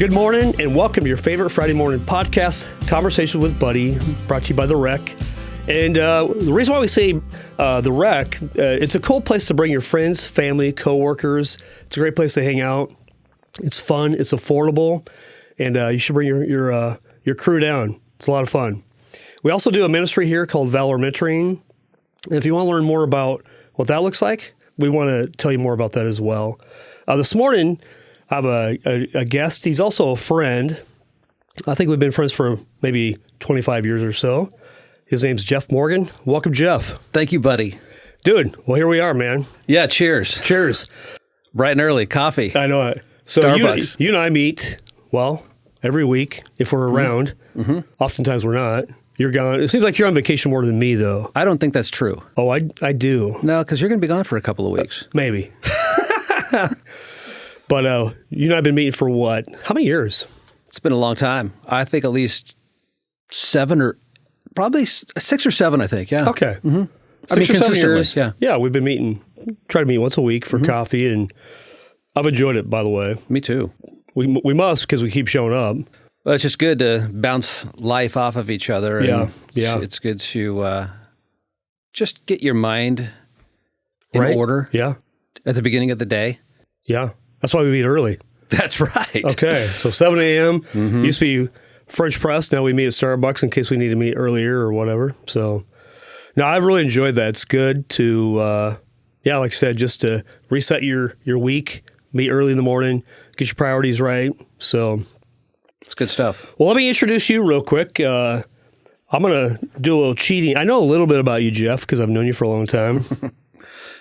Good morning and welcome to your favorite Friday morning podcast, Conversation with Buddy, brought to you by The Rec. And the reason why we say The Rec, it's a cool place to bring your friends, family, coworkers. It's a great place to hang out. It's fun. It's affordable. And you should bring your crew down. It's a lot of fun. We also do a ministry here called Valor Mentoring. And if you want to learn more about what that looks like, we want to tell you more about that as well. This morning, I have a guest. He's also a friend. I think we've been friends for maybe 25 years or so. His name's Jeff Morgan. Welcome, Jeff. Thank you, buddy. Dude, well, here we are, man. Yeah, cheers. Cheers. Bright and early, coffee. I know it. So Starbucks. You and I meet, well, every week if we're around. Mm-hmm. Oftentimes we're not. You're gone. It seems like you're on vacation more than me, though. I don't think that's true. Oh, I do. No, because you're going to be gone for a couple of weeks. Maybe. But you and I have been meeting for what? How many years? It's been a long time. I think at least 7 or probably 6 or 7, I think. Yeah. Okay. Mm-hmm. 6 or 7 years. Yeah. Yeah, we've been meeting, try to meet once a week for coffee, and I've enjoyed it, by the way. Me too. We must, because we keep showing up. Well, it's just good to bounce life off of each other. And Yeah. It's good to just get your mind in order. Yeah. At the beginning of the day. Yeah. That's why we meet early. That's right. Okay. So 7 a.m. Used to be French press. Now we meet at Starbucks in case we need to meet earlier or whatever. So, no, I've really enjoyed that. It's good to, like I said, just to reset your week, meet early in the morning, get your priorities right. So, it's good stuff. Well, let me introduce you real quick. I'm going to do a little cheating. I know a little bit about you, Jeff, because I've known you for a long time.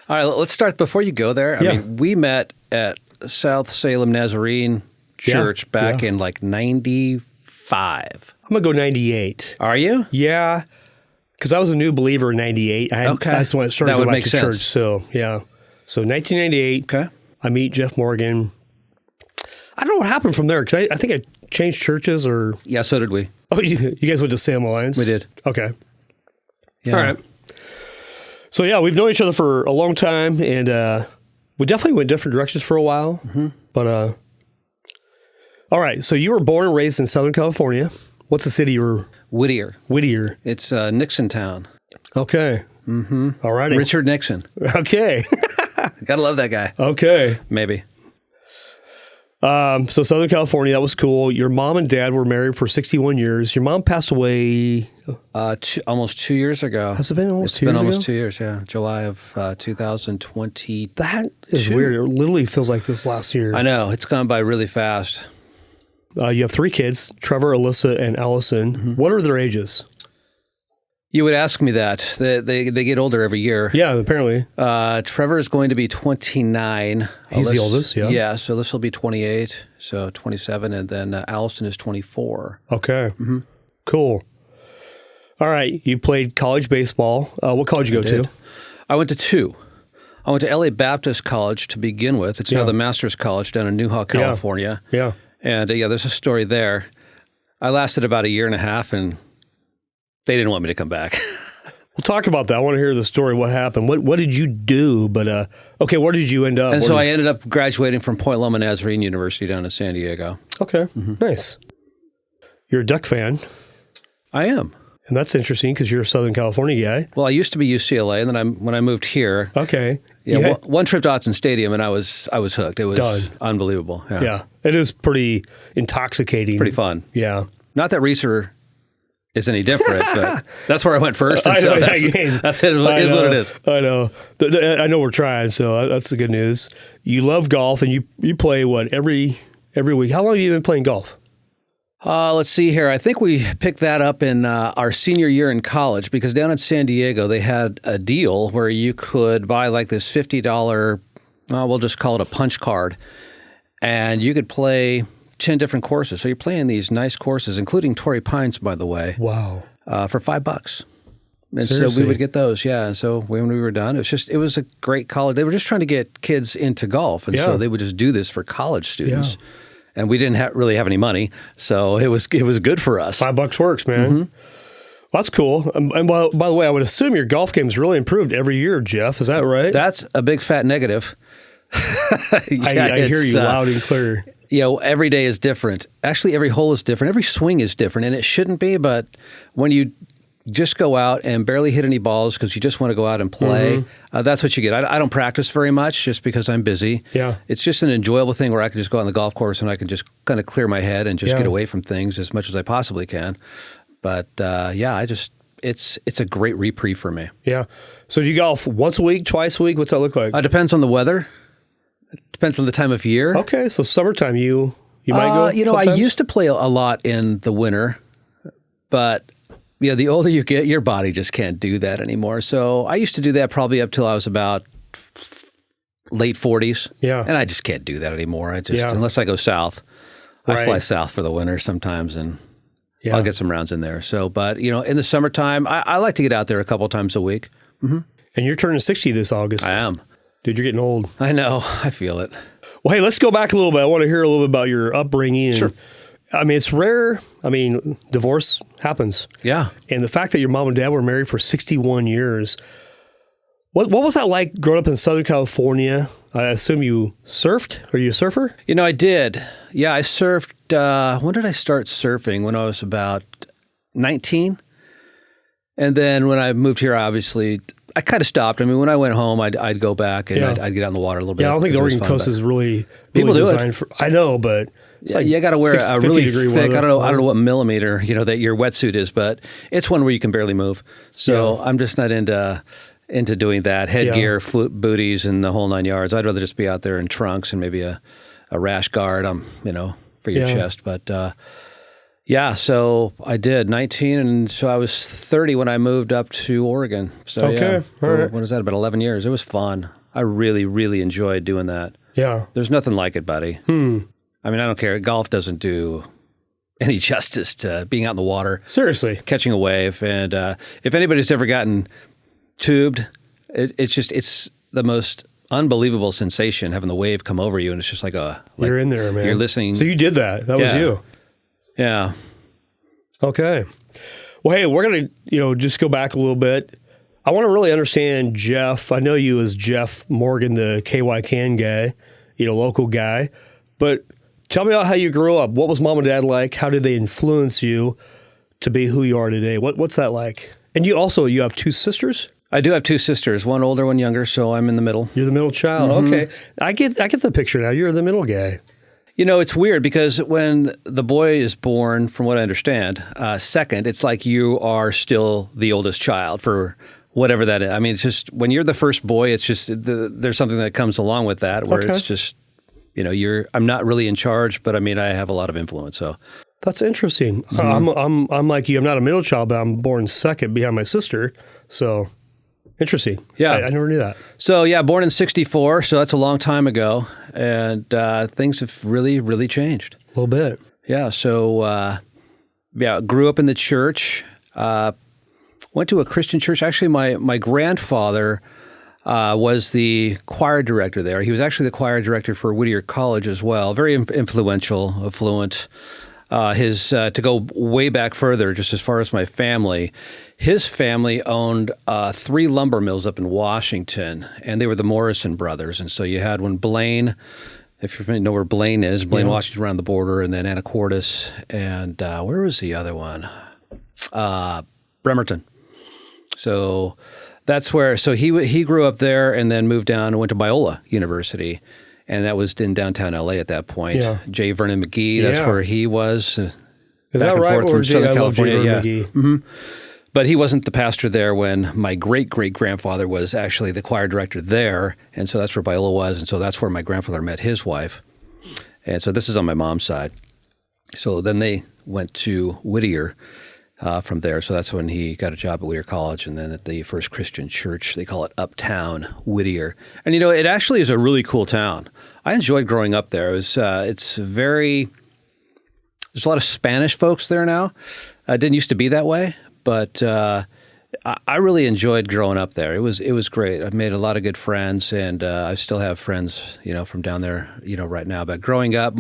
All right, let's start. Before you go there, I mean, we met at South Salem Nazarene Church back in like 95. I'm going to go 98. Are you? Yeah, because I was a new believer in 98. That's when I started going back to church. So, yeah. So, 1998, I meet Jeff Morgan. I don't know what happened from there, because I think I changed churches or... Yeah, so did we. Oh, you guys went to Salem Alliance? We did. Okay. Yeah. All right. So, yeah, we've known each other for a long time, and we definitely went different directions for a while. Mm-hmm. But, all right. So, you were born and raised in Southern California. What's the city you were? Whittier. It's Nixon Town. Okay. Mm-hmm. All righty. Richard Nixon. Okay. Gotta love that guy. Okay. Maybe. So Southern California, that was cool. Your mom and dad were married for 61 years. Your mom passed away... almost 2 years ago. Has it been almost 2 years ago? It's been almost 2 years, yeah. July of 2020. That is weird. It literally feels like this last year. I know. It's gone by really fast. You have 3 kids, Trevor, Alyssa, and Allison. Mm-hmm. What are their ages? You would ask me that. They get older every year. Yeah, apparently. Trevor is going to be 29. He's the oldest, yeah. Yeah, so this will be 28, so 27, and then Allison is 24. Okay. Mm-hmm. Cool. All right, you played college baseball. What college did you go to? I went to 2. I went to LA Baptist College to begin with. It's now the Master's College down in Newhall, California. Yeah. And there's a story there. I lasted about a year and a half, and they didn't want me to come back. We'll talk about that. I want to hear the story. What happened? What did you do? But, okay, where did you end up? And I ended up graduating from Point Loma Nazarene University down in San Diego. Okay, nice. You're a Duck fan. I am. And that's interesting because you're a Southern California guy. Well, I used to be UCLA, and then when I moved here. Okay. Yeah, one trip to Autzen Stadium, and I was hooked. It was done. Unbelievable. Yeah, it is pretty intoxicating. Pretty fun. Yeah. Not that Reeser is any different, but that's where I went first. And I know, that's it. What it is. I know. I know we're trying, so that's the good news. You love golf, and you play, every week? How long have you been playing golf? Let's see here. I think we picked that up in our senior year in college because down in San Diego, they had a deal where you could buy like this $50, we'll just call it a punch card, and you could play 10 different courses. So you're playing these nice courses, including Torrey Pines, by the way. Wow. For $5. And Seriously? So we would get those, yeah. And so when we were done, it was a great college. They were just trying to get kids into golf, and so they would just do this for college students. Yeah. And we didn't really have any money, so it was good for us. $5 works, man. Mm-hmm. Well, that's cool. And by the way, I would assume your golf game's really improved every year, Jeff. Is that right? That's a big fat negative. I hear you loud and clear. every day is different. Actually, every hole is different. Every swing is different, and it shouldn't be. But when you just go out and barely hit any balls because you just want to go out and play, that's what you get. I don't practice very much just because I'm busy. Yeah. It's just an enjoyable thing where I can just go on the golf course and I can just kind of clear my head and just get away from things as much as I possibly can. But it's a great reprieve for me. Yeah. So do you golf once a week, twice a week? What's that look like? It depends on the weather. It depends on the time of year. Okay. So summertime, you might go? I used to play a lot in the winter, but the older you get, your body just can't do that anymore. So I used to do that probably up till I was about late 40s. Yeah. And I just can't do that anymore. Unless I go south. I fly south for the winter sometimes, and I'll get some rounds in there. So, but, in the summertime, I like to get out there a couple times a week. Mm-hmm. And you're turning 60 this August. I am. Dude, you're getting old. I know. I feel it. Well, hey, let's go back a little bit. I want to hear a little bit about your upbringing. Sure. I mean, it's rare. I mean, divorce happens. Yeah. And the fact that your mom and dad were married for 61 years, what was that like growing up in Southern California? I assume you surfed? Are you a surfer? I did. Yeah, I surfed. When did I start surfing? When I was about 19. And then when I moved here, obviously, I kind of stopped. I mean, when I went home, I'd go back and I'd get out in the water a little bit. Yeah, I don't think the Oregon coast is really people do designed for. I know, but you got to wear a really thick. I don't know what millimeter that your wetsuit is, but it's one where you can barely move. So I'm just not into doing that headgear, booties, and the whole 9 yards. I'd rather just be out there in trunks and maybe a rash guard, for your chest. But so I did 19, and so I was 30 when I moved up to Oregon. So all right. What is that? About 11 years. It was fun. I really, really enjoyed doing that. Yeah. There's nothing like it, buddy. I mean, I don't care. Golf doesn't do any justice to being out in the water. Seriously. Catching a wave. And if anybody's ever gotten tubed, it's the most unbelievable sensation having the wave come over you. And it's just like you're in there, man. You're listening. So you did that. That was you. Yeah. Okay. Well, hey, we're going to, just go back a little bit. I want to really understand Jeff. I know you as Jeff Morgan, the KYKN guy, local guy, but tell me about how you grew up. What was mom and dad like? How did they influence you to be who you are today? What's that like? And you have two sisters? I do have two sisters, one older, one younger, so I'm in the middle. You're the middle child. Mm-hmm. Okay. I get the picture now. You're the middle guy. It's weird because when the boy is born, from what I understand, second, it's like you are still the oldest child for whatever that is. I mean, it's just when you're the first boy, it's just there's something that comes along with that where it's just, I'm not really in charge, but I mean, I have a lot of influence. So that's interesting. Mm-hmm. I'm like you. I'm not a middle child, but I'm born second behind my sister. So interesting. Yeah. I never knew that. So born in 1964. So that's a long time ago. And things have really, really changed. A little bit. Yeah. So, grew up in the church, went to a Christian church. Actually, my grandfather was the choir director there. He was actually the choir director for Whittier College as well. Very influential, affluent. To go way back further, just as far as my family, his family owned 3 lumber mills up in Washington, and they were the Morrison brothers. And so you had one, Blaine, if you know where Blaine is, Washington around the border, and then Anacortes, and where was the other one? Bremerton. So that's where, so he grew up there and then moved down and went to Biola University. And that was in downtown LA at that point. Yeah. J. Vernon McGee, that's where he was. Is that right? From Southern California. J. Vernon McGee. Mm-hmm. But he wasn't the pastor there when my great-great-grandfather was actually the choir director there. And so that's where Biola was. And so that's where my grandfather met his wife. And so this is on my mom's side. So then they went to Whittier from there. So that's when he got a job at Whittier College, and then at the First Christian Church. They call it Uptown Whittier. And, it actually is a really cool town. I enjoyed growing up there. There's a lot of Spanish folks there now. It didn't used to be that way, but I really enjoyed growing up there. It was great. I've made a lot of good friends, and I still have friends, from down there, right now. But growing up,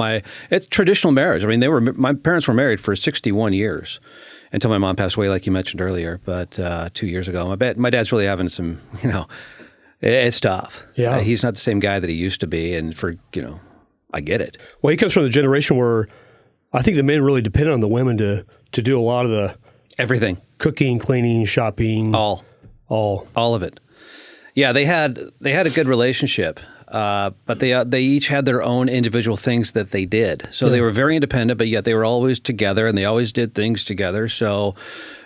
it's traditional marriage. I mean, my parents were married for 61 years until my mom passed away, like you mentioned earlier. But 2 years ago, my dad's really having some, it's tough. Yeah. He's not the same guy that he used to be, and for, I get it. Well, he comes from the generation where I think the men really depended on the women to do a lot of the everything, cooking, cleaning, shopping, all of it. Yeah, they had a good relationship, but they each had their own individual things that they did. So they were very independent, but yet they were always together, and they always did things together. So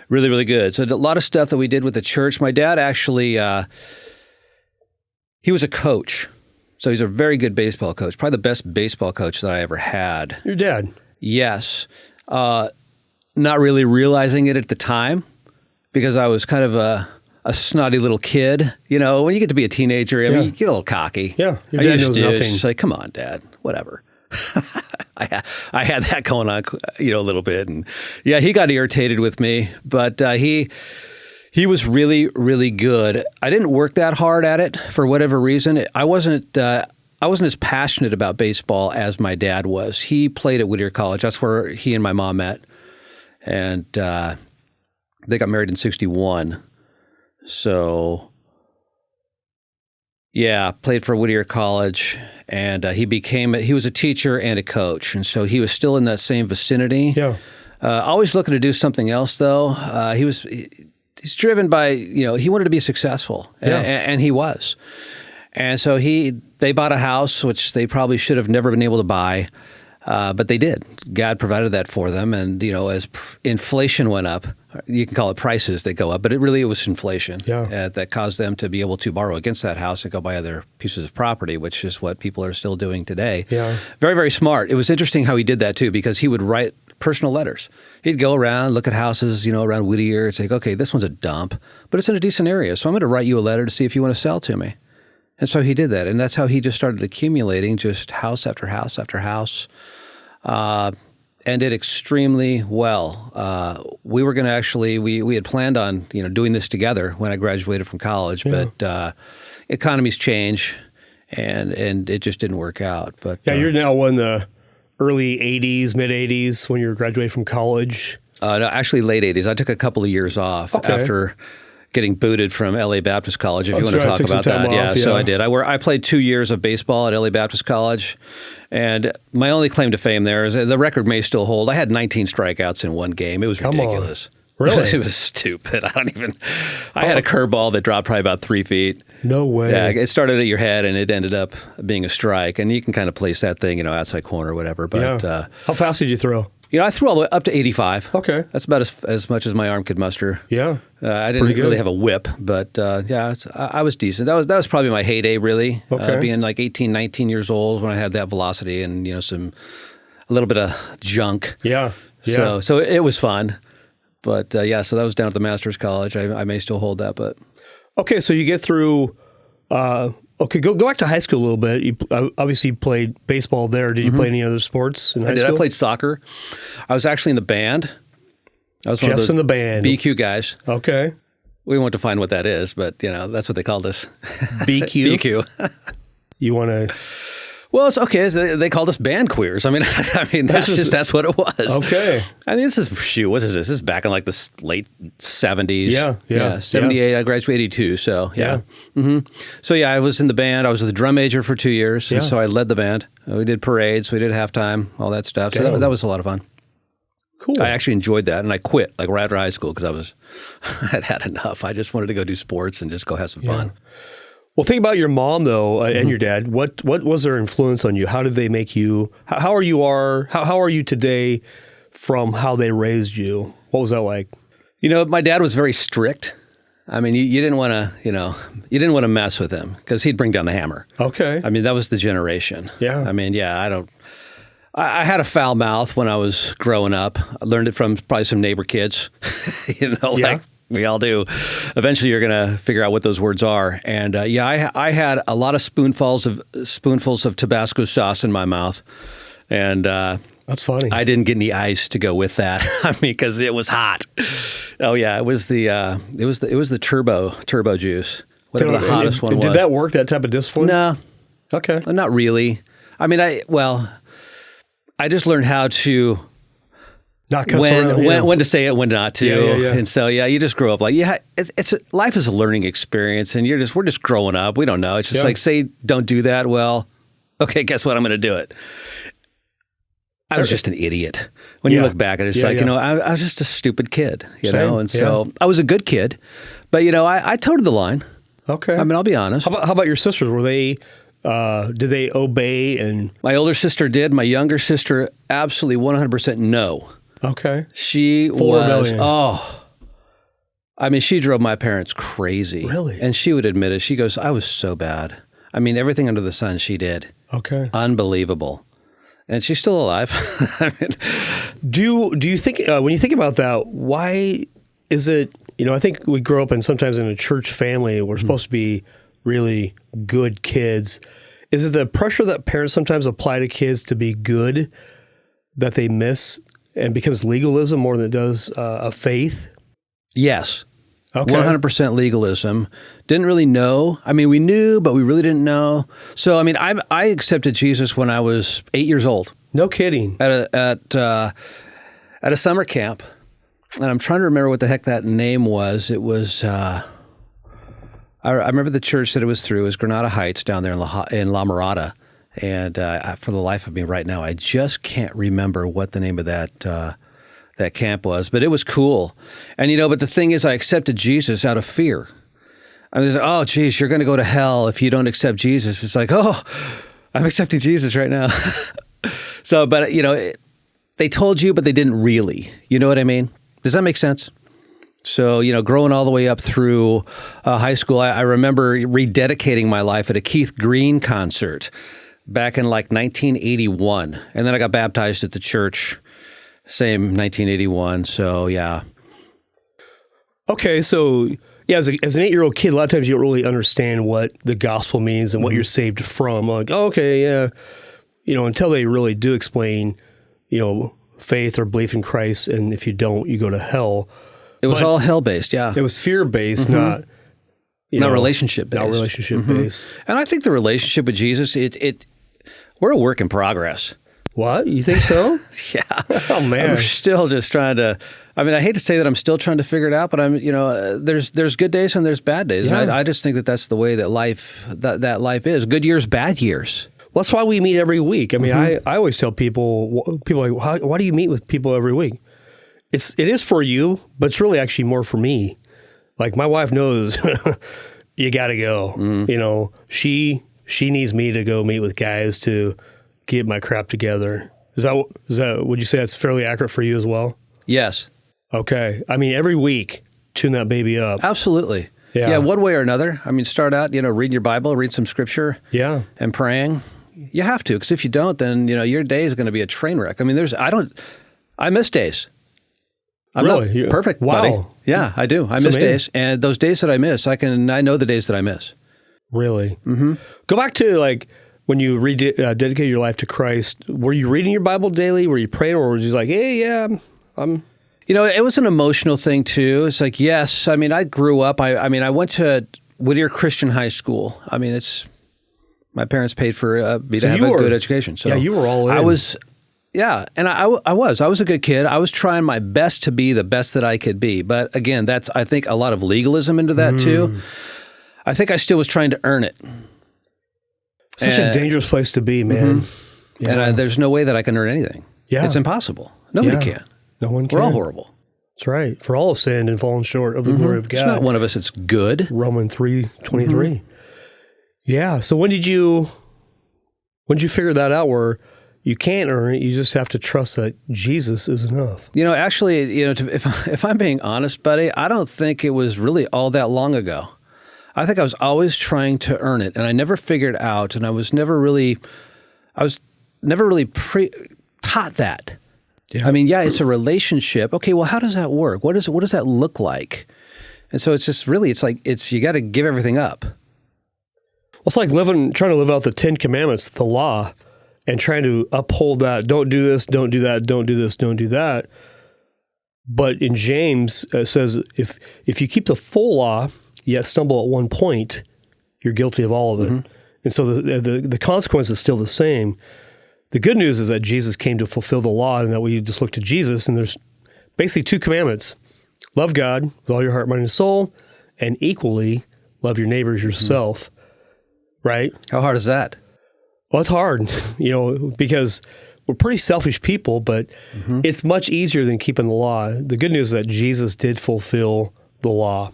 really, really good. So a lot of stuff that we did with the church. My dad actually, he was a coach. So he's a very good baseball coach, probably the best baseball coach that I ever had. Your dad? Yes. Not really realizing it at the time because I was kind of a snotty little kid. You know, when you get to be a teenager, I mean, you get a little cocky. Yeah, your dad knows nothing. It's like, come on, Dad, whatever. I had that going on, a little bit. And yeah, he got irritated with me, but he was really, really good. I didn't work that hard at it for whatever reason. I wasn't as passionate about baseball as my dad was. He played at Whittier College. That's where he and my mom met. And they got married in 1961. So, yeah, played for Whittier College. And he was a teacher and a coach. And so he was still in that same vicinity. Yeah. Always looking to do something else, though. He's driven by, he wanted to be successful. And he was. And so they bought a house, which they probably should have never been able to buy, but they did. God provided that for them. And, as inflation went up, you can call it prices that go up, but it was inflation that caused them to be able to borrow against that house and go buy other pieces of property, which is what people are still doing today. Yeah. Very, very smart. It was interesting how he did that, too, because he would write personal letters. He'd go around, look at houses, around Whittier and say, okay, this one's a dump, but it's in a decent area, so I'm going to write you a letter to see if you want to sell to me. And so he did that, and that's how he just started accumulating just house after house after house, and did extremely well. We were going to actually, we had planned on, doing this together when I graduated from college, but economies change, and it just didn't work out. But you're now in the early 80s, mid 80s when you were graduating from college. No, actually late 80s. I took a couple of years off after getting booted from LA Baptist College, if you want to talk about that. Off, so I did. I played 2 years of baseball at LA Baptist College, and my only claim to fame there is the record may still hold. I had 19 strikeouts in one game. It was ridiculous. Really? It was stupid. I had a curveball that dropped probably about 3 feet. No way. Yeah, it started at your head, and it ended up being a strike, and you can kind of place that thing, outside corner or whatever. But how fast did you throw? I threw all the way up to 85. Okay. That's about as much as my arm could muster. Yeah. I didn't really have a whip, but I was decent. That was probably my heyday, really. Okay. Being like 18, 19 years old when I had that velocity and, a little bit of junk. Yeah. So it was fun. But so that was down at the Master's College. I may still hold that, but. Okay, so you get through, go back to high school a little bit. You obviously played baseball there. Did you play any other sports in high school? I played soccer. I was actually in the band. I was one of those in the band. BQ guys. Okay. We won't define what that is, but, that's what they called us. BQ? BQ. You want to... Well, it's okay. They called us band queers. That's what it was. Okay. This is, what is this? This is back in like the late 70s. Yeah. 78. I graduated 82. So, yeah. Mm-hmm. So, I was in the band. I was the drum major for 2 years. And so I led the band. We did parades. We did halftime, all that stuff. Damn. So that was a lot of fun. Cool. I actually enjoyed that. And I quit right after high school because I'd had enough. I just wanted to go do sports and just go have some fun. Well, think about your mom, though, and your dad. What was their influence on you? How did they make you? How are you today from how they raised you? What was that like? My dad was very strict. You didn't want to mess with him because he'd bring down the hammer. Okay. That was the generation. Yeah. I had a foul mouth when I was growing up. I learned it from probably some neighbor kids, like we all do. Eventually, you're going to figure out what those words are. And I had a lot of spoonfuls of Tabasco sauce in my mouth, and that's funny. I didn't get any ice to go with that. Because it was hot. Oh yeah, it was the turbo juice, whatever the hottest one was. Did that work? That type of discipline? No. Okay. Not really. I just learned how to. Not cuss around, when to say it, when not to, yeah. And so you just grow up it's life is a learning experience, and we're just growing up. We don't know. It's just like say don't do that. Well, Okay, guess what? I'm going to do it. I was just an idiot. When you look back at it, it's like, I was just a stupid kid, know? And so I was a good kid, but, I toed the line. Okay. I mean, I'll be honest. How about your sisters? Were they, did they obey? And my older sister did. My younger sister, absolutely 100% no. Okay. She was, I mean, she drove my parents crazy. Really? And she would admit it. She goes, I was so bad. I mean, everything under the sun she did. Okay. Unbelievable. And she's still alive. I mean, do you think, when you think about that, why is it, I think we grow up sometimes in a church family, we're supposed to be really good kids. Is it the pressure that parents sometimes apply to kids to be good that they miss and becomes legalism more than it does a faith? Yes. Okay. 100% legalism. Didn't really know. I mean, we knew, but we really didn't know. So, I mean, I accepted Jesus when I was 8 years old. No kidding. At a summer camp, and I'm trying to remember what the heck that name was. It was. I remember the church that it was through. It was Granada Heights down there in La Mirada, and for the life of me, right now, I just can't remember what the name of that camp was, but it was cool. And, but the thing is, I accepted Jesus out of fear. I was like, oh, geez, you're going to go to hell if you don't accept Jesus. It's like, oh, I'm accepting Jesus right now. So, but, they told you, but they didn't really. You know what I mean? Does that make sense? So, growing all the way up through high school, I remember rededicating my life at a Keith Green concert back in like 1981. And then I got baptized at the church. Same 1981. So, yeah. Okay. So, yeah, as an 8-year-old kid, a lot of times you don't really understand what the gospel means and what you're saved from. Like, oh, okay, yeah. Until they really do explain, faith or belief in Christ. And if you don't, you go to hell. It was all hell-based, yeah. It was fear-based, not relationship-based. Not relationship-based. And I think the relationship with Jesus, we're a work in progress. What? You think so? Yeah. Oh, man. I'm still just trying to, I mean, I hate to say that I'm still trying to figure it out, but I'm, there's good days and there's bad days. Yeah. And I just think that that's the way that life is. Good years, bad years. Well, that's why we meet every week. I mean, I always tell people are like, why do you meet with people every week? It is for you, but it's really actually more for me. Like, my wife knows you got to go. She needs me to go meet with guys to get my crap together. Is that, would you say that's fairly accurate for you as well? Yes. Okay. I mean, every week, tune that baby up. Absolutely. Yeah, one way or another. I mean, start out, reading your Bible, read some scripture. Yeah. And praying. You have to, because if you don't, then, your day is going to be a train wreck. I mean, I miss days. I'm really? Not perfect, wow. buddy. Yeah, I do. I miss days. And those days that I miss, I know the days that I miss. Really? Mm-hmm. Go back to, like, when you dedicated your life to Christ, were you reading your Bible daily? Were you praying, or was you like, hey, yeah, I'm... it was an emotional thing, too. It's like, yes. I mean, I grew up. I went to Whittier Christian High School. I mean, my parents paid for me to have a good education. So yeah, you were all in. I was... Yeah, and I was a good kid. I was trying my best to be the best that I could be. But again, that's, I think, a lot of legalism into that too. I think I still was trying to earn it. Such a dangerous place to be, man. Mm-hmm. Yeah. And there's no way that I can earn anything. Yeah. It's impossible. Nobody can. No one can. We're all horrible. That's right. For all have sinned and fallen short of the glory of God. There's not one of us that's good. Romans 3:23. Yeah. So when did you figure that out where you can't earn it, you just have to trust that Jesus is enough? Actually, if I'm being honest, buddy, I don't think it was really all that long ago. I think I was always trying to earn it, and I never figured out, and I was never really taught that. Yeah. I mean, yeah, it's a relationship. Okay, well, how does that work? What does that look like? And so it's just really, you got to give everything up. Well, it's like trying to live out the 10 Commandments, the law, and trying to uphold that. Don't do this, don't do that, don't do this, don't do that. But in James, it says, if you keep the full law, yet stumble at one point, you're guilty of all of it. Mm-hmm. And so the consequence is still the same. The good news is that Jesus came to fulfill the law, and that we just look to Jesus, and there's basically 2 commandments. Love God with all your heart, mind, and soul, and equally love your neighbors yourself. Right? How hard is that? Well, it's hard, because we're pretty selfish people, but it's much easier than keeping the law. The good news is that Jesus did fulfill the law.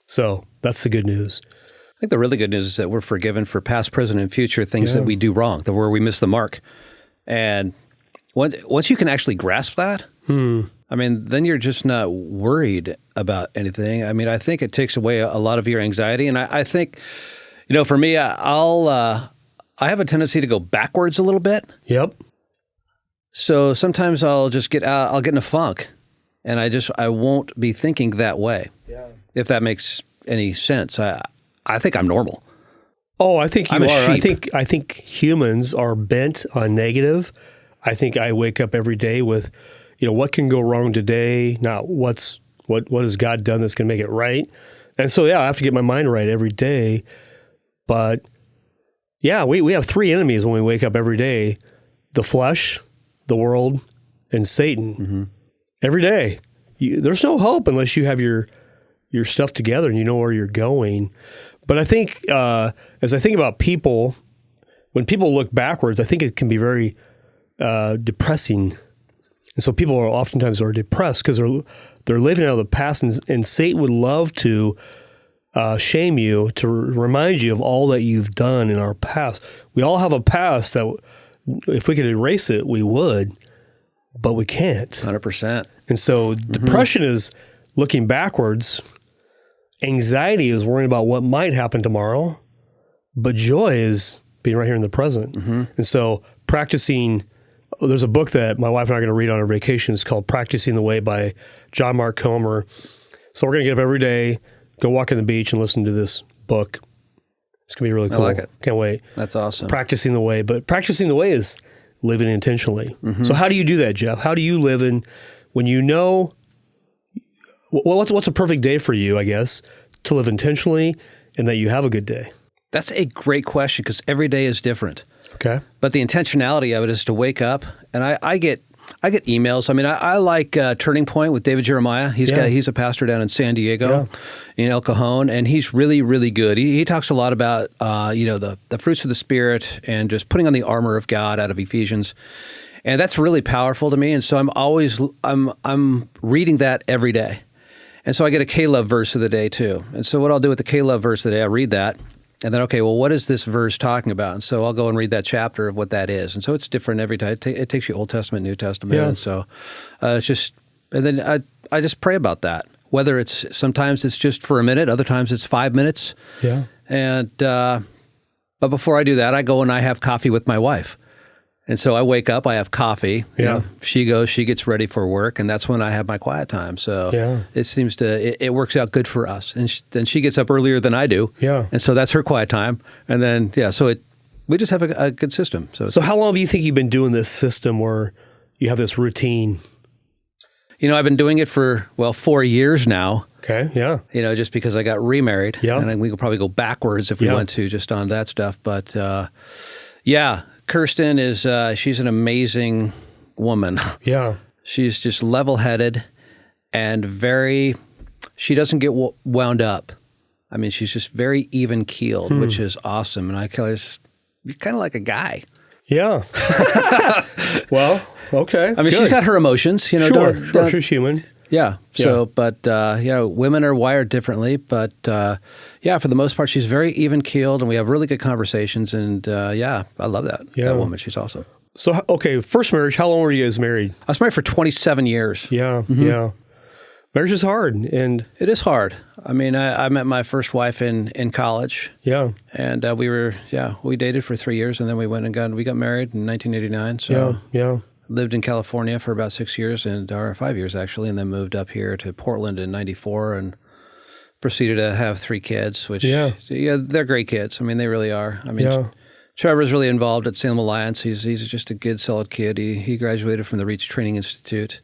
So that's the good news. I think the really good news is that we're forgiven for past, present, and future things that we do wrong, where we miss the mark. And once you can actually grasp that, I mean, then you're just not worried about anything. I mean, I think it takes away a lot of your anxiety. And I think, for me, I have a tendency to go backwards a little bit. Yep. So sometimes I'll just I'll get in a funk, and I won't be thinking that way. Yeah. If that makes any sense. I think I'm normal. Oh, I think you are. Sheep. I think humans are bent on negative. I think I wake up every day with, what can go wrong today? Not what has God done that's going to make it right? And so, I have to get my mind right every day. But we have three enemies when we wake up every day: the flesh, the world, and Satan. Every day. There's no hope unless you have your stuff together and you know where you're going. But I think as I think about people, when people look backwards, I think it can be very depressing. And so people are oftentimes depressed because they're living out of the past, and Satan would love to shame you, to remind you of all that you've done in our past. We all have a past that if we could erase it, we would, but we can't. 100%. And so depression is looking backwards. Anxiety is worrying about what might happen tomorrow, but joy is being right here in the present. And so practicing, there's a book that my wife and I are going to read on our vacation. It's called Practicing the Way by John Mark Comer. So we're going to get up every day, go walk on the beach and listen to this book. It's going to be really cool. I like it. Can't wait. That's awesome. Practicing the way. But practicing the way is living intentionally. So how do you do that, Jeff? How do you live in when you know, what's a perfect day for you, I guess, to live intentionally and that you have a good day? That's a great question because every day is different. Okay. But the intentionality of it is to wake up, and I get emails. I mean, I like Turning Point with David Jeremiah. He's a pastor down in San Diego, in El Cajon, and he's really, really good. He talks a lot about the fruits of the Spirit and just putting on the armor of God out of Ephesians, and that's really powerful to me. And so I'm reading that every day, and so I get a K-Love verse of the day too. And so what I'll do with the K-Love verse of the day, I read that. And then, okay, well, what is this verse talking about? And so I'll go and read that chapter of what that is. And so it's different every time. It takes you Old Testament, New Testament. Yeah. And so it's just, and then I just pray about that. Whether sometimes it's just for a minute, other times it's 5 minutes. Yeah. And, but before I do that, I go and I have coffee with my wife. And so I wake up, I have coffee. Yeah. She gets ready for work, and that's when I have my quiet time. So it seems it works out good for us. And then she gets up earlier than I do. Yeah. And so that's her quiet time. And then, so we just have a good system. So how long do you think you've been doing this system where you have this routine? I've been doing it for, 4 years now. Okay, yeah. Just because I got remarried. Yeah. And then we could probably go backwards if we went to just on that stuff. But Kirsten is, she's an amazing woman. Yeah. She's just level-headed and she doesn't get wound up. I mean, she's just very even-keeled, which is awesome. And I call her, you're kind of like a guy. Yeah. Well, okay. I mean, she's got her emotions. Sure, she's human. Yeah. So, but, women are wired differently. But, for the most part, she's very even-keeled, and we have really good conversations. And, I love that woman. She's awesome. So, okay, first marriage, how long were you guys married? I was married for 27 years. Yeah, yeah. Marriage is hard. And it is hard. I mean, I met my first wife in college. Yeah. And we dated for 3 years, and then we got married in 1989. So, yeah. Lived in California for about 6 years, or 5 years actually, and then moved up here to Portland in '94 and proceeded to have 3 kids, which, they're great kids. I mean, they really are. I mean, Trevor's really involved at Salem Alliance. He's just a good, solid kid. He graduated from the Reach Training Institute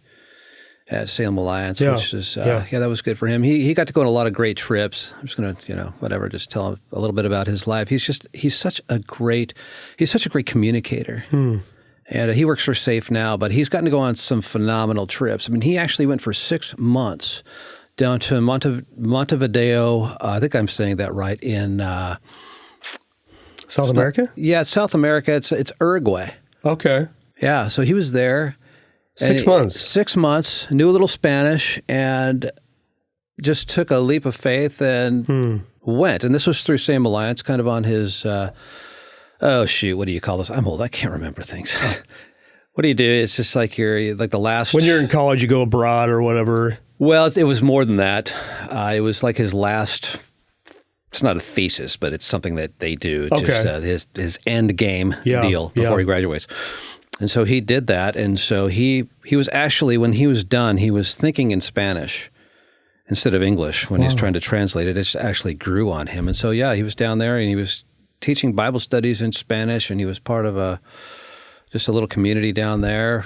at Salem Alliance, which is, that was good for him. He got to go on a lot of great trips. I'm just going to, just tell him a little bit about his life. He's such a great communicator. And he works for SAFE now, but he's gotten to go on some phenomenal trips. I mean, he actually went for 6 months down to Montevideo. I think I'm saying that right, in South America? Yeah, it's South America. It's Uruguay. Okay. Yeah, so he was there. 6 months. 6 months, knew a little Spanish, and just took a leap of faith and went. And this was through Same Alliance, kind of on his, what do you call this? I'm old. I can't remember things. What do you do? It's just like you're like the last... When you're in college, you go abroad or whatever. Well, it was more than that. It was like his last... It's not a thesis, but it's something that they do. Okay. Just his end game deal before he graduates. And so he did that. And so he was actually, when he was done, he was thinking in Spanish instead of English when he was trying to translate it. It actually grew on him. And so, he was down there and he was teaching Bible studies in Spanish, and he was part of just a little community down there.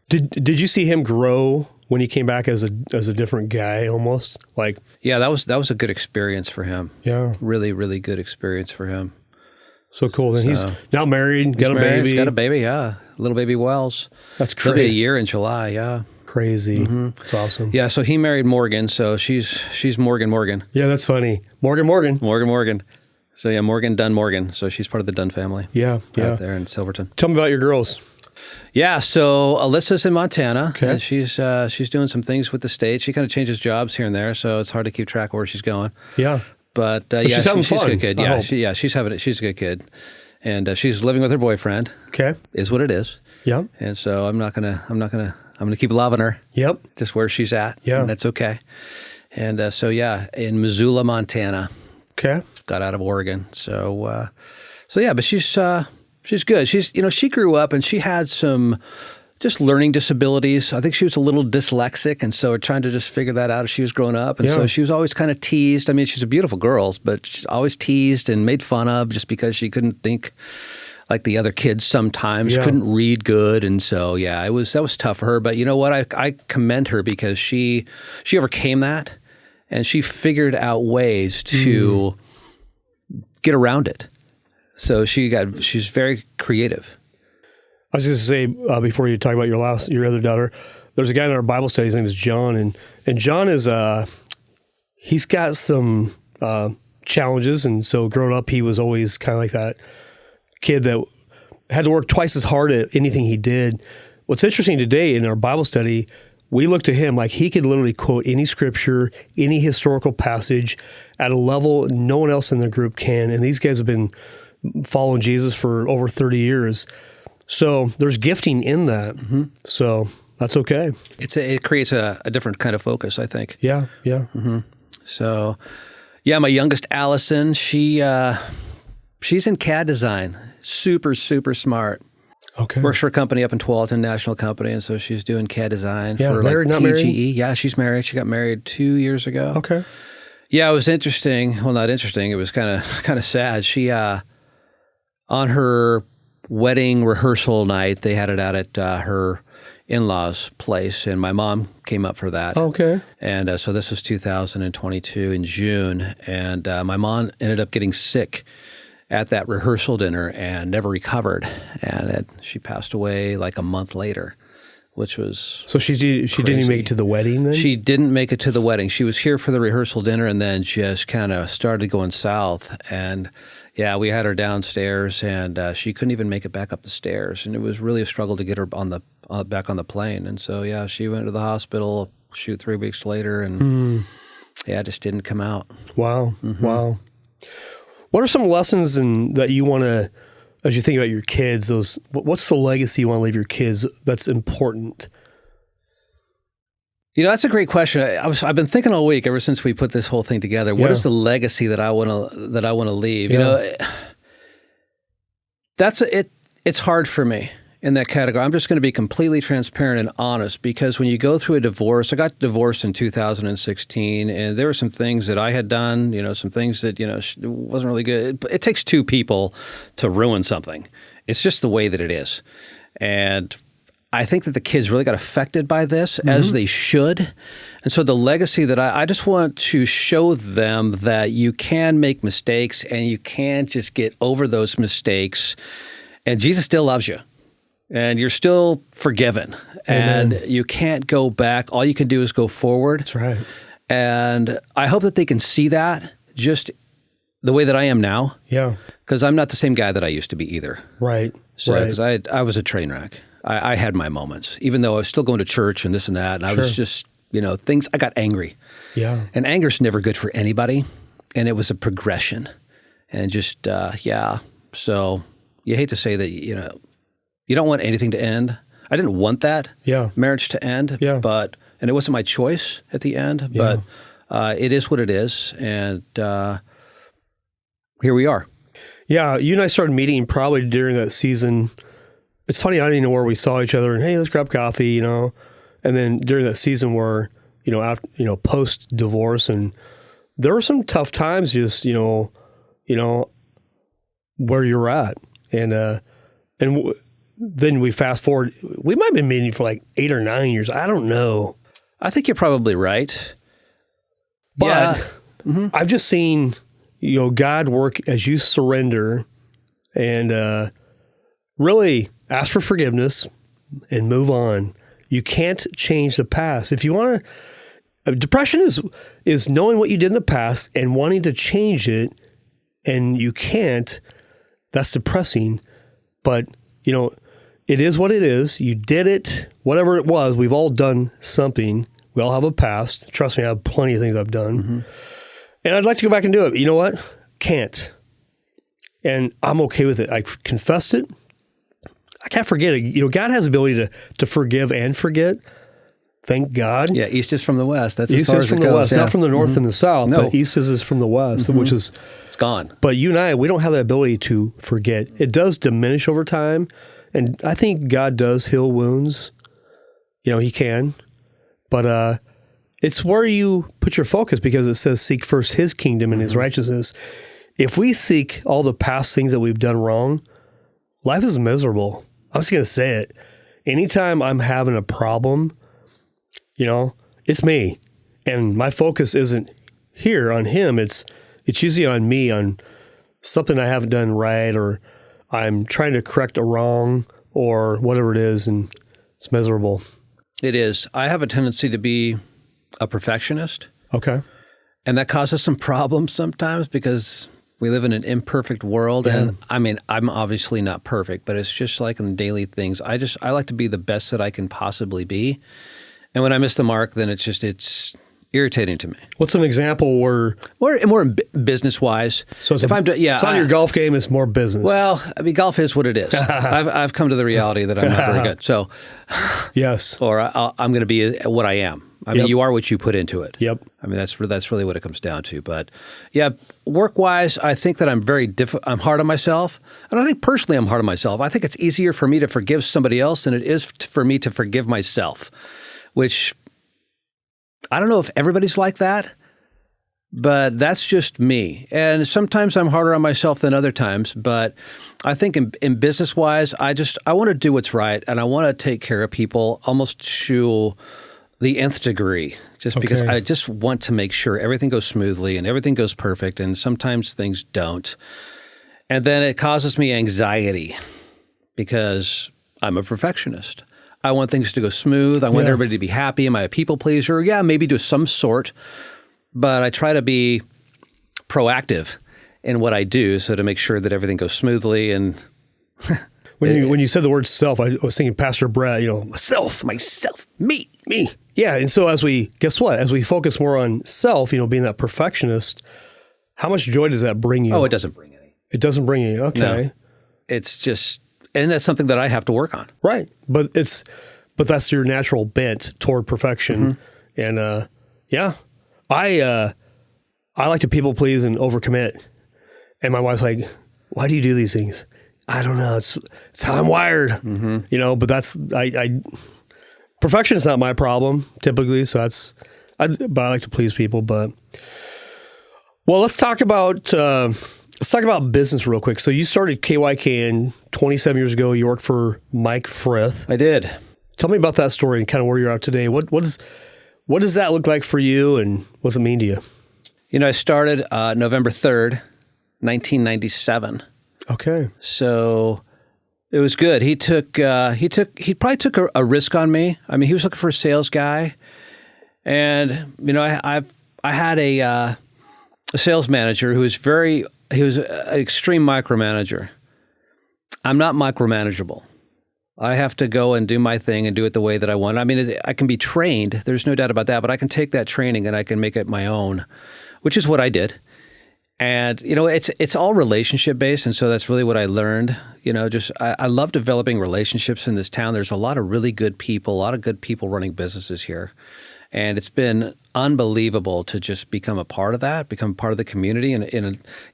Did you see him grow when he came back as a different guy almost? Like, yeah, that was a good experience for him. Yeah. Really, really good experience for him. So cool. Then he's now married, got a baby. He's got a baby, yeah. Little baby Wells. That's It'll crazy. be a year in July, yeah. Crazy. That's awesome. Yeah, so he married Morgan, so she's Morgan. Yeah, that's funny. Morgan. So yeah, Morgan Dunn Morgan. So she's part of the Dunn family. Yeah. Out there in Silverton. Tell me about your girls. Yeah, so Alyssa's in Montana, Okay. and she's doing some things with the state. She kind of changes jobs here and there, so it's hard to keep track of where she's going. Yeah. But she's having she's fun, a good kid. I Yeah, hope. she's having it. She's a good kid, and she's living with her boyfriend. Okay. Is what it is. Yep. And so I'm gonna keep loving her. Yep. Just where she's at. Yeah. And that's okay. And in Missoula, Montana. Okay. Got out of Oregon. So but she's good. She grew up and she had some just learning disabilities. I think she was a little dyslexic, and so trying to just figure that out as she was growing up. And so she was always kind of teased. I mean, she's a beautiful girl, but she's always teased and made fun of just because she couldn't think like the other kids sometimes, couldn't read good. And so, that was tough for her. But you know what? I commend her because she overcame that, and she figured out ways to get around it. So she's very creative. I was going to say, before you talk about your other daughter, there's a guy in our Bible study, his name is John, and John is, he's got some challenges, and so growing up, he was always kind of like that kid that had to work twice as hard at anything he did. What's interesting today in our Bible study, we look to him like he could literally quote any scripture, any historical passage at a level no one else in the group can, and these guys have been following Jesus for over 30 years. So there's gifting in that. So that's okay. It creates a different kind of focus, I think. Yeah. So, my youngest Allison, she's in CAD design. Super, super smart. Okay. Works for a company up in Tualatin, national company, and so she's doing CAD design Yeah, for married, not PGE. married? Yeah, she's married. She got married 2 years ago. Okay. Yeah, it was interesting. Well, not interesting. It was kind of sad. She on her wedding rehearsal night, they had it out at her in-laws' place, and my mom came up for that. Okay. And so this was 2022 in June, and my mom ended up getting sick at that rehearsal dinner and never recovered, and she passed away like a month later, which was So she didn't even make it to the wedding then? She didn't make it to the wedding. She was here for the rehearsal dinner and then just kind of started going south. And we had her downstairs, and she couldn't even make it back up the stairs, and it was really a struggle to get her on the back on the plane. And so she went to the hospital 3 weeks later, and it just didn't come out. Wow. Wow. What are some lessons that you want to, as you think about your kids, what's the legacy you want to leave your kids that's important? That's a great question. I've been thinking all week ever since we put this whole thing together. What is the legacy that I want to leave? It's hard for me in that category. I'm just going to be completely transparent and honest, because when you go through a divorce, I got divorced in 2016, and there were some things that I had done, some things that, wasn't really good. It takes two people to ruin something. It's just the way that it is. And I think that the kids really got affected by this, as they should. And so the legacy that I just want to show them that you can make mistakes, and you can just get over those mistakes, and Jesus still loves you. And you're still forgiven. Amen. And you can't go back. All you can do is go forward. That's right. And I hope that they can see that just the way that I am now. Yeah. Because I'm not the same guy that I used to be either. Right. So, right. because I was a train wreck. I had my moments, even though I was still going to church and this and that. And I was just, I got angry. Yeah. And anger's never good for anybody. And it was a progression. And just, So you hate to say that, you don't want anything to end. I didn't want that marriage to end. Yeah. And it wasn't my choice at the end. Yeah. But it is what it is. And here we are. Yeah. You and I started meeting probably during that season. It's funny, I didn't even know where we saw each other and, hey, let's grab coffee, And then during that season where, after, post-divorce, and there were some tough times just, where you're at. And then we fast forward. We might have been meeting for like 8 or 9 years. I don't know. I think you're probably right. But I've just seen, God work as you surrender and really ask for forgiveness and move on. You can't change the past. If you want to, depression is knowing what you did in the past and wanting to change it, and you can't. That's depressing. But, it is what it is. You did it, whatever it was. We've all done something. We all have a past. Trust me, I have plenty of things I've done. Mm-hmm. And I'd like to go back and do it. You know what? Can't. And I'm okay with it. I confessed it. I can't forget it. God has the ability to forgive and forget. Thank God. Yeah, east is from the west. That's east as far is as from it the goes. west, not from the north and the south. No. But east is from the west, which is it's gone. But you and I, we don't have the ability to forget. It does diminish over time, and I think God does heal wounds. He can, but it's where you put your focus, because it says seek first His kingdom and His righteousness. If we seek all the past things that we've done wrong, life is miserable. I'm just going to say it. Anytime I'm having a problem, it's me. And my focus isn't here on Him. It's usually on me, on something I haven't done right, or I'm trying to correct a wrong, or whatever it is, and it's miserable. It is. I have a tendency to be a perfectionist. Okay. And that causes some problems sometimes because we live in an imperfect world. Yeah. And I mean, I'm obviously not perfect, but it's just like in the daily things. I like to be the best that I can possibly be. And when I miss the mark, then it's irritating to me. What's an example where... More business wise. So it's not your golf game, it's more business. Well, I mean, golf is what it is. I've come to the reality that I'm not very good. So, yes. Or I'm going to be what I am. I mean, you are what you put into it. Yep. I mean, that's really what it comes down to. But yeah, work-wise, I think that I'm I'm hard on myself. And I think personally I'm hard on myself. I think it's easier for me to forgive somebody else than it is for me to forgive myself, which I don't know if everybody's like that, but that's just me. And sometimes I'm harder on myself than other times. But I think in business-wise, I want to do what's right, and I want to take care of people almost to the nth degree, just because I just want to make sure everything goes smoothly and everything goes perfect, and sometimes things don't. And then it causes me anxiety because I'm a perfectionist. I want things to go smooth. I want everybody to be happy. Am I a people pleaser? Yeah, maybe to some sort, but I try to be proactive in what I do, so to make sure that everything goes smoothly. And when you said the word self, I was thinking Pastor Brett, myself, me. Yeah, and so as we focus more on self, being that perfectionist, how much joy does that bring you? Oh, it doesn't bring any. It doesn't bring any. Okay. No. It's just, and that's something that I have to work on. Right. But that's your natural bent toward perfection. Mm-hmm. And I like to people please and overcommit. And my wife's like, why do you do these things? I don't know. It's how I'm wired. Mm-hmm. But that's perfection is not my problem typically. So but I like to please people. But let's talk about business real quick. So you started KYKN 27 years ago. You worked for Mike Frith. I did. Tell me about that story and kind of where you're at today. What does that look like for you, and what does it mean to you? I started November 3rd, 1997. Okay. So it was good. He probably took a risk on me. I mean, he was looking for a sales guy, and I had a sales manager he was an extreme micromanager. I'm not micromanageable. I have to go and do my thing and do it the way that I want. I mean, I can be trained. There's no doubt about that, but I can take that training and I can make it my own, which is what I did. And, it's all relationship based. And so that's really what I learned. I love developing relationships in this town. There's a lot of really good people, a lot of good people running businesses here. And it's been unbelievable to just become a part of that, become part of the community. And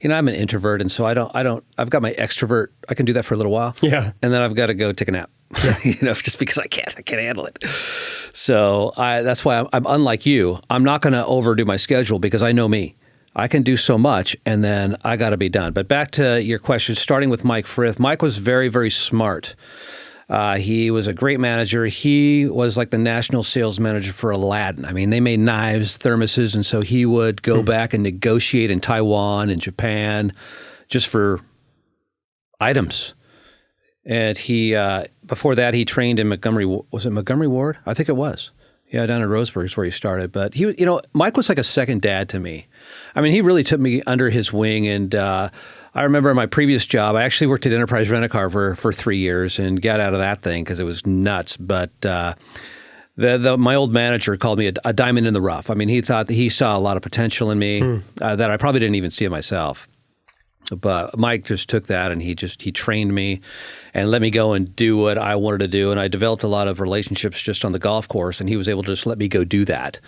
I'm an introvert. And so I've got my extrovert. I can do that for a little while. Yeah. And then I've got to go take a nap, just because I can't handle it. So that's why I'm unlike you. I'm not going to overdo my schedule because I know me. I can do so much, and then I got to be done. But back to your question, starting with Mike Frith. Mike was very, very smart. He was a great manager. He was like the national sales manager for Aladdin. I mean, they made knives, thermoses, and so he would go back and negotiate in Taiwan and Japan just for items. And he, before that, he trained in Montgomery. Was it Montgomery Ward? I think it was. Yeah, down in Roseburg is where he started. But he, Mike was like a second dad to me. I mean, he really took me under his wing. And I remember my previous job, I actually worked at Enterprise Rent-A-Car for 3 years and got out of that thing because it was nuts. But my old manager called me a diamond in the rough. I mean, he thought that he saw a lot of potential in me that I probably didn't even see it myself. But Mike just took that and he trained me and let me go and do what I wanted to do. And I developed a lot of relationships just on the golf course, and he was able to just let me go do that,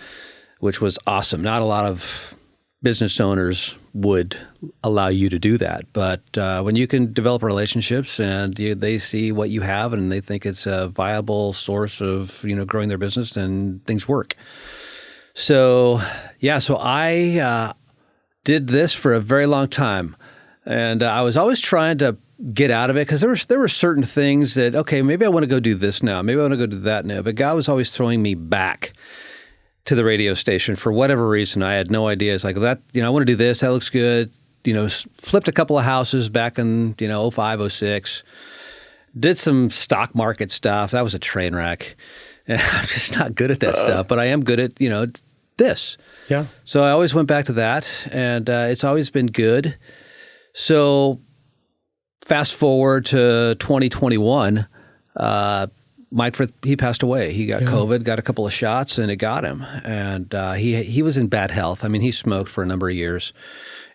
which was awesome. Not a lot of business owners would allow you to do that. But when you can develop relationships and they see what you have and they think it's a viable source of, growing their business, then things work. So I did this for a very long time. And I was always trying to get out of it because there were certain things that, okay, maybe I want to go do this now. Maybe I want to go do that now. But God was always throwing me back to the radio station for whatever reason. I had no idea. It's like that, I want to do this. That looks good. Flipped a couple of houses back in, 05, 06. Did some stock market stuff. That was a train wreck. And I'm just not good at that stuff, but I am good at, this. Yeah. So I always went back to that, and it's always been good. So fast forward to 2021, Mike Frith, he passed away. He got COVID, got a couple of shots, and it got him. And he was in bad health. I mean, he smoked for a number of years,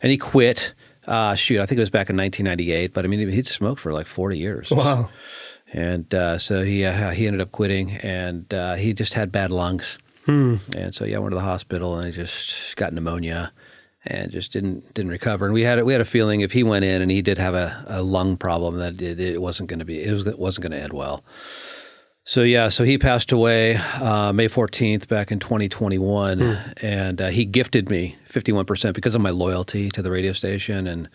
and he quit. I think it was back in 1998, but I mean, he'd smoked for like 40 years. Wow. And so he ended up quitting, and he just had bad lungs. And so I went to the hospital, and he just got pneumonia. And just didn't recover. And we had a feeling if he went in and he did have a lung problem that it wasn't going to end well. So he passed away May 14th back in 2021, and he gifted me 51% because of my loyalty to the radio station, and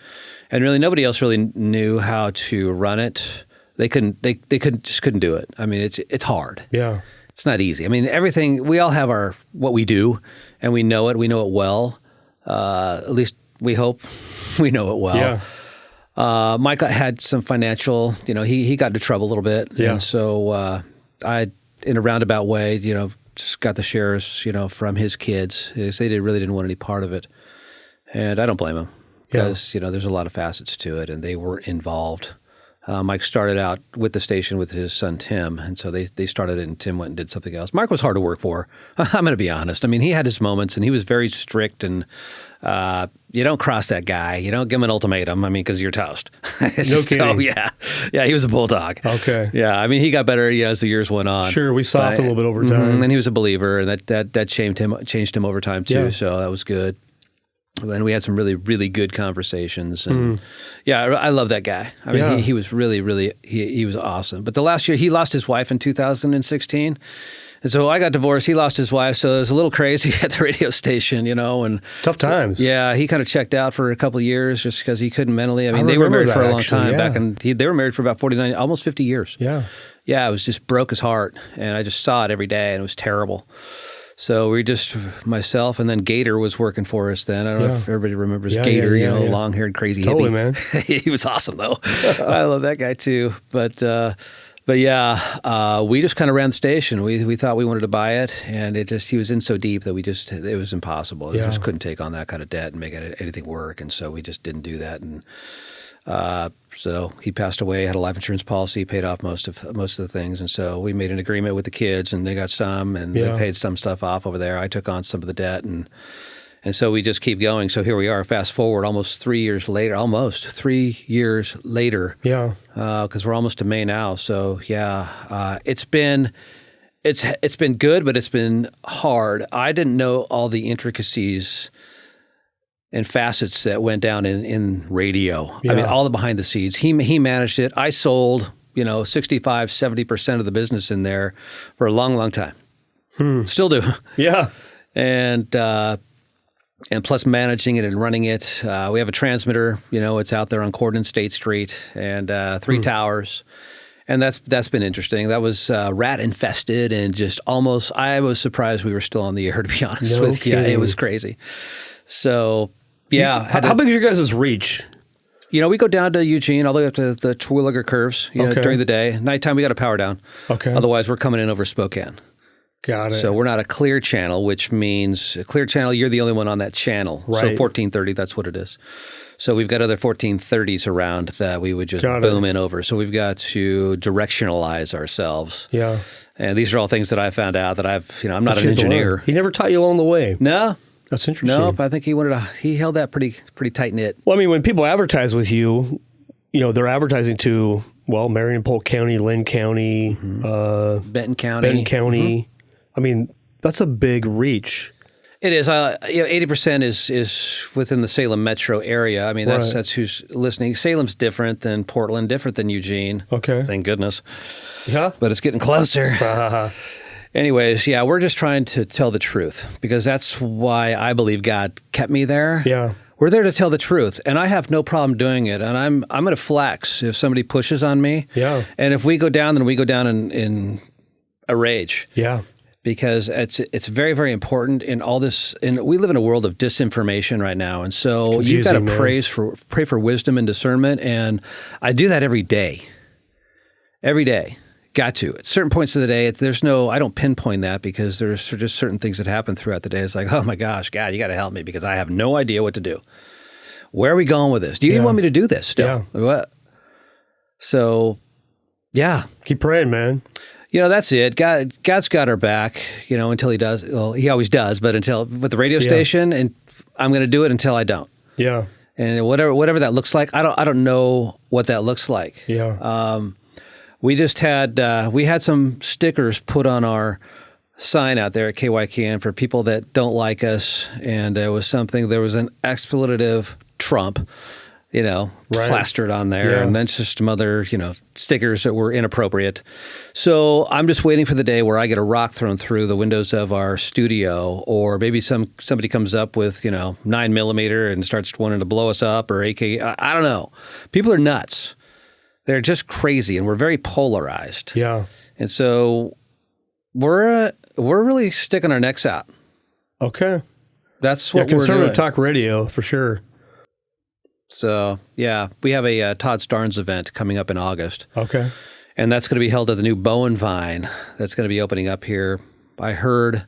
really nobody else really knew how to run it. They couldn't do it. I mean, it's hard. Yeah, it's not easy. I mean, everything, we all have what we do, and we know it well. At least we hope we know it well. Yeah. Mike had some financial, he got into trouble a little bit. Yeah. And so I, in a roundabout way, just got the shares, from his kids. They really didn't want any part of it. And I don't blame them because, there's a lot of facets to it, and they were involved. Mike started out with the station with his son, Tim. And so they started it, and Tim went and did something else. Mark was hard to work for. I'm going to be honest. I mean, he had his moments, and he was very strict, and you don't cross that guy. You don't give him an ultimatum. I mean, because you're toast. No kidding. Oh, yeah. Yeah, he was a bulldog. Okay. Yeah, I mean, he got better as the years went on. Sure, we softened a little bit over time. And he was a believer, and that changed him over time, too. Yeah. So that was good. And we had some really, really good conversations. And I love that guy. I mean, he was really, really, he was awesome. But the last year, he lost his wife in 2016. And so I got divorced. He lost his wife. So it was a little crazy at the radio station, and tough times. So, yeah. He kind of checked out for a couple of years just because he couldn't mentally. I mean, they were married for a long time back they were married for about 49, almost 50 years. Yeah. Yeah. It was just broke his heart. And I just saw it every day, and it was terrible. So we myself, and then Gator was working for us then. I don't know if everybody remembers Gator, long-haired, crazy hippie. Totally, man. He was awesome, though. I love that guy, too. But But yeah, we just kind of ran the station. We thought we wanted to buy it, and he was in so deep that it was impossible. We just couldn't take on that kind of debt and make anything work, and so we just didn't do that. And so he passed away, had a life insurance policy, paid off most of the things, and so we made an agreement with the kids, and they got some, and they paid some stuff off over there. I took on some of the debt, and so we just keep going. So here we are, fast forward almost 3 years later, Yeah. Because we're almost to May now. So yeah, it's been good, but it's been hard. I didn't know all the intricacies and facets that went down in radio. Yeah. I mean, all the behind the scenes. He managed it. I sold, 65, 70% of the business in there for a long, long time. Still do. Yeah. And plus managing it and running it. We have a transmitter, it's out there on Corden State Street, and 3 towers. And that's been interesting. That was rat infested and just almost, I was surprised we were still on the air, to be honest with you. Yeah, it was crazy. So, yeah. How big is your guys' reach? We go down to Eugene all the way up to the Terwilliger Curves, during the day. Nighttime, we got to power down. Okay. Otherwise, we're coming in over Spokane. Got it. So we're not a clear channel, which means a clear channel, you're the only one on that channel. Right. So 1430, that's what it is. So we've got other 1430s around that we would just boom in over. So we've got to directionalize ourselves. Yeah. And these are all things that I found out that I'm not an engineer. He never taught you along the way. No. That's interesting. Nope. I think he held that pretty tight knit. Well, I mean, when people advertise with you, they're advertising to, Marion, Polk County, Lynn County, Benton County. Mm-hmm. I mean, that's a big reach. It is. 80% is within the Salem metro area. I mean, that's who's listening. Salem's different than Portland, different than Eugene. Okay. Thank goodness. Yeah. But it's getting closer. Anyways, yeah, we're just trying to tell the truth because that's why I believe God kept me there. Yeah. We're there to tell the truth, and I have no problem doing it. And I'm going to flex if somebody pushes on me. Yeah. And if we go down, then we go down in a rage. Yeah. Because it's very, very important in all this. And we live in a world of disinformation right now, and so you've got to pray for wisdom and discernment. And I do that every day. Every day, got to. At certain points of the day, I don't pinpoint that because there's just certain things that happen throughout the day. It's like, oh my gosh, God, you got to help me because I have no idea what to do. Where are we going with this? Do you even want me to do this still? Yeah. What? So, yeah, keep praying, man. That's it. God's got our back, until he does. Well, he always does, but with the radio station, and I'm going to do it until I don't. Yeah. And whatever that looks like, I don't know what that looks like. Yeah. We just had some stickers put on our sign out there at KYKN for people that don't like us, and there was an expletive Trump. Plastered on there, and then just some other, stickers that were inappropriate. So I'm just waiting for the day where I get a rock thrown through the windows of our studio, or maybe somebody comes up with, 9mm and starts wanting to blow us up, or AK. I don't know. People are nuts. They're just crazy, and we're very polarized. Yeah. And so we're really sticking our necks out. Okay. That's what we're doing. Conservative talk radio for sure. So, yeah, we have a Todd Starnes event coming up in August. Okay. And that's going to be held at the new Bowen Vine. That's going to be opening up here. I heard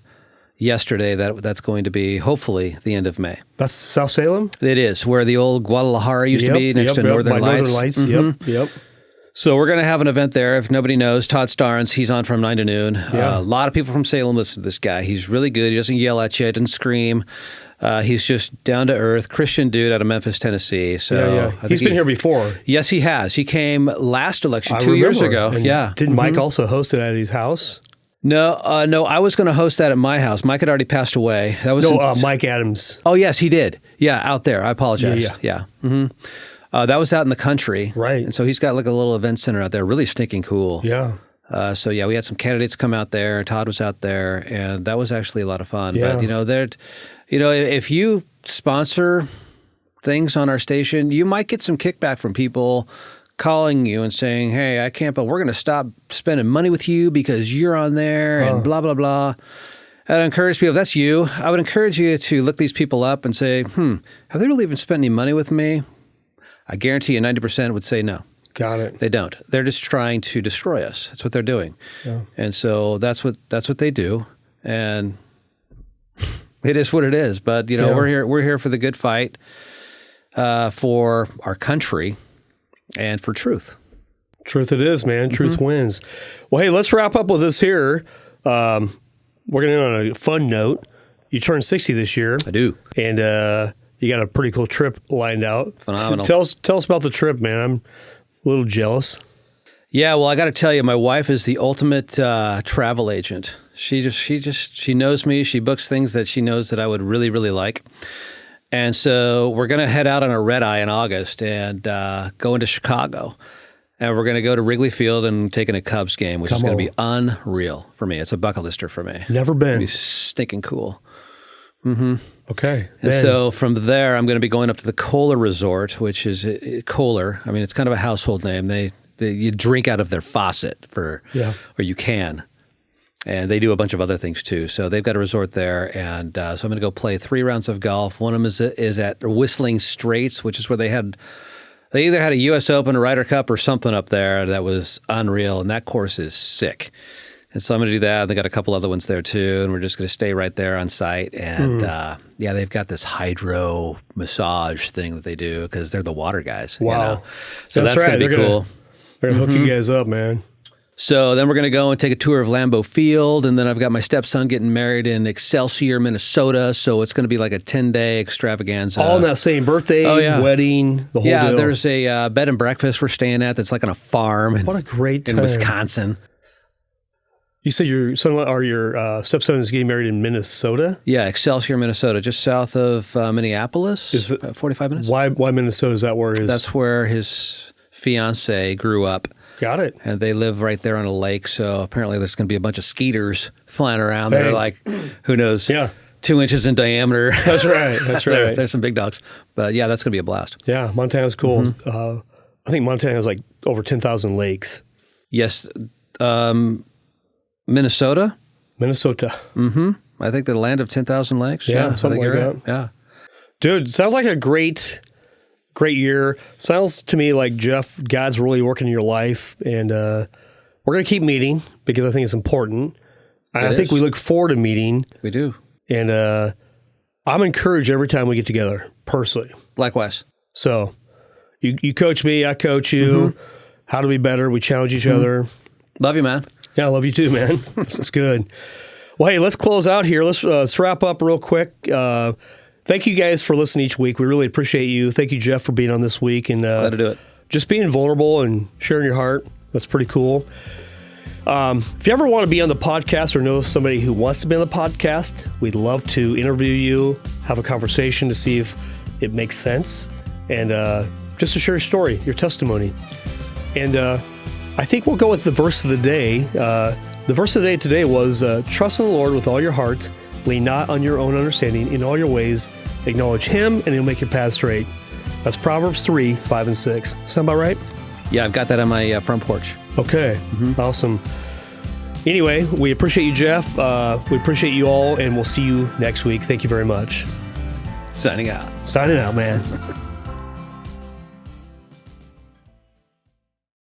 yesterday that's going to be, hopefully, the end of May. That's South Salem? It is, where the old Guadalajara used to be, next to Northern Lights. Northern Lights, Yep. So we're going to have an event there. If nobody knows, Todd Starnes, he's on from 9 to noon. Yeah. A lot of people from Salem listen to this guy. He's really good. He doesn't yell at you, doesn't scream. He's just down to earth, Christian dude out of Memphis, Tennessee. So he's been here before. Yes, he has. He came last election 2 years ago. And yeah. Didn't Mike also host it at his house? No. I was going to host that at my house. Mike had already passed away. That was Mike Adams. Oh yes, he did. Yeah, out there. I apologize. Yeah. Mm-hmm. That was out in the country. Right. And so he's got like a little event center out there, really stinking cool. Yeah. So we had some candidates come out there. Todd was out there, and that was actually a lot of fun. Yeah. But if you sponsor things on our station, you might get some kickback from people calling you and saying, "Hey, I can't, but we're going to stop spending money with you because you're on there," and blah blah blah. I'd encourage people. If that's you, I would encourage you to look these people up and say, "Have they really even spent any money with me?" I guarantee you, 90% would say no. Got it. They don't. They're just trying to destroy us. That's what they're doing. Yeah. And so that's what they do. And it is what it is. But we're here for the good fight, for our country, and for truth. Truth it is, man. Truth wins. Well, hey, let's wrap up with this here. We're going to end on a fun note. You turned 60 this year. I do. And you got a pretty cool trip lined out. Phenomenal. Tell us about the trip, man. I'm a little jealous. Yeah, well, I got to tell you, my wife is the ultimate travel agent. She knows me. She books things that she knows that I would really, really like. And so we're going to head out on a red eye in August and go into Chicago. And we're going to go to Wrigley Field and take in a Cubs game, which is going to be unreal for me. It's a bucket lister for me. Never been. It'll be stinking cool. Mm-hmm. Okay. And so from there, I'm going to be going up to the Kohler Resort, which is Kohler. I mean, it's kind of a household name. You drink out of their faucet or you can. And they do a bunch of other things too. So they've got a resort there. And so I'm going to go play 3 rounds of golf. One of them is at Whistling Straits, which is where they either had a U.S. Open, a Ryder Cup, or something up there that was unreal. And that course is sick. And so I'm going to do that. They got a couple other ones there too. And we're just going to stay right there on site. And they've got this hydro massage thing that they do because they're the water guys. Wow. So that's going to be cool. They're going to hook you guys up, man. So then we're going to go and take a tour of Lambeau Field. And then I've got my stepson getting married in Excelsior, Minnesota. So it's going to be like a 10-day extravaganza. All on that same birthday, wedding, the whole deal. Yeah, there's a bed and breakfast we're staying at that's like on a farm. What a great time. In Wisconsin. You said your son-in-law or your stepson is getting married in Minnesota? Yeah, Excelsior, Minnesota, just south of Minneapolis. Is it 45 minutes? Why Minnesota? Is that where his... That's where his fiance grew up. Got it. And they live right there on a lake. So apparently there's going to be a bunch of skeeters flying around. They're like, who knows? Yeah. 2 inches in diameter. That's right. That's right. There's some big dogs. But yeah, that's going to be a blast. Yeah, Montana's cool. I think Montana has like over 10,000 lakes. Yes. Minnesota? Minnesota. Mm-hmm. I think the land of 10,000 lakes. Yeah, something like that. Right. Yeah. Dude, sounds like a great year. Sounds to me like, Jeff, God's really working in your life. And we're going to keep meeting because I think it's important. I think we look forward to meeting. We do. And I'm encouraged every time we get together, personally. Likewise. So you coach me, I coach you. How to be better. We challenge each other. Love you, man. Yeah, I love you too, man. This is good. Well, hey, let's close out here. Let's wrap up real quick. Thank you guys for listening each week. We really appreciate you. Thank you, Jeff, for being on this week. And glad to do it. Just being vulnerable and sharing your heart. That's pretty cool. If you ever want to be on the podcast or know somebody who wants to be on the podcast, we'd love to interview you, have a conversation to see if it makes sense, and just to share your story, your testimony. And I think we'll go with the verse of the day. The verse of the day today was, trust in the Lord with all your heart, lean not on your own understanding, in all your ways, acknowledge Him, and He'll make your path straight. That's Proverbs 3, 5, and 6. Sound about right? Yeah, I've got that on my front porch. Okay, awesome. Anyway, we appreciate you, Jeff. We appreciate you all, and we'll see you next week. Thank you very much. Signing out. Signing out, man.